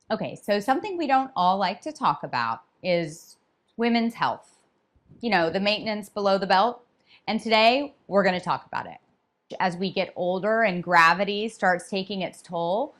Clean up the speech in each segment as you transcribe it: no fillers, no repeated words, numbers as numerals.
Okay, so something we don't all like to talk about is women's health. You know, the maintenance below the belt. And today we're going to talk about it. As we get older and gravity starts taking its toll,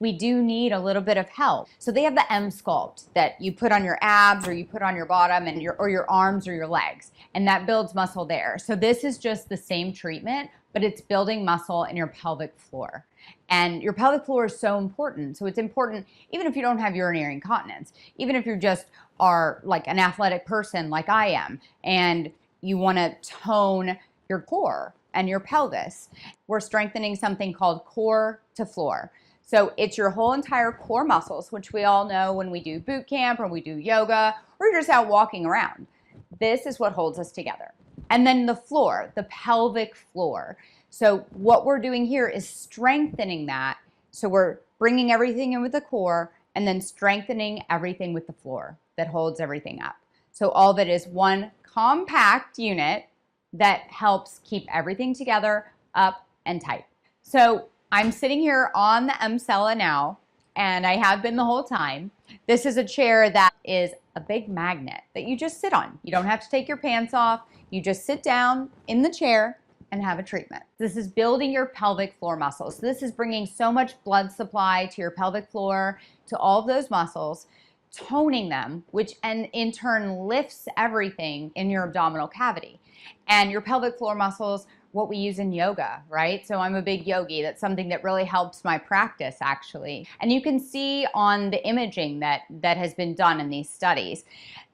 we do need a little bit of help. So they have the Emsculpt that you put on your abs or you put on your bottom and your arms or your legs, and that builds muscle there. So this is just the same treatment, but it's building muscle in your pelvic floor. And your pelvic floor is so important. So it's important even if you don't have urinary incontinence, even if you just are like an athletic person like I am, and you want to tone your core and your pelvis. We're strengthening something called core to floor. So it's your whole entire core muscles, which we all know when we do boot camp or we do yoga or you're just out walking around. This is what holds us together. And then the floor, the pelvic floor. So what we're doing here is strengthening that. So we're bringing everything in with the core and then strengthening everything with the floor that holds everything up. So all of it is one compact unit that helps keep everything together, up and tight. So I'm sitting here on the Emsella now, and I have been the whole time. This is a chair that is a big magnet that you just sit on. You don't have to take your pants off. You just sit down in the chair and have a treatment. This is building your pelvic floor muscles. So this is bringing so much blood supply to your pelvic floor, to all of those muscles, toning them, which in turn lifts everything in your abdominal cavity. And your pelvic floor muscles, what we use in yoga, right? So I'm a big yogi. That's something that really helps my practice, actually. And you can see on the imaging that has been done in these studies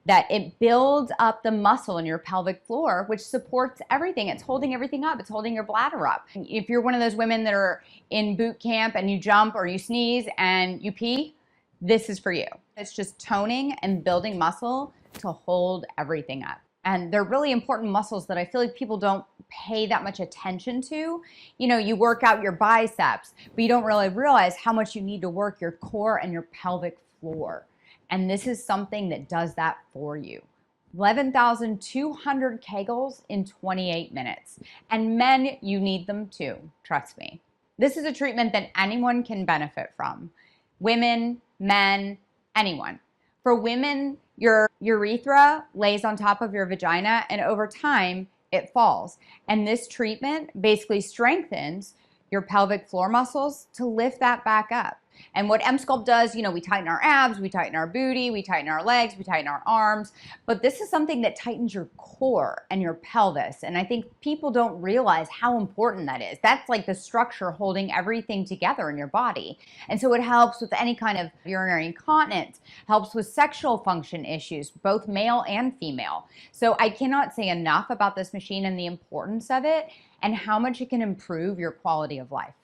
that it builds up the muscle in your pelvic floor, which supports everything. It's holding everything up. It's holding your bladder up. If you're one of those women that are in boot camp and you jump or you sneeze and you pee, this is for you. It's just toning and building muscle to hold everything up. And they're really important muscles that I feel like people don't pay that much attention to. You know, you work out your biceps, but you don't really realize how much you need to work your core and your pelvic floor. And this is something that does that for you. 11,200 Kegels in 28 minutes. And men, you need them too, trust me. This is a treatment that anyone can benefit from. Women, men, anyone. For women, your urethra lays on top of your vagina, and over time, it falls. And this treatment basically strengthens your pelvic floor muscles to lift that back up. And what Emsculpt does, you know, we tighten our abs, we tighten our booty, we tighten our legs, we tighten our arms, but this is something that tightens your core and your pelvis. And I think people don't realize how important that is. That's like the structure holding everything together in your body. And so it helps with any kind of urinary incontinence, helps with sexual function issues, both male and female. So I cannot say enough about this machine and the importance of it and how much it can improve your quality of life.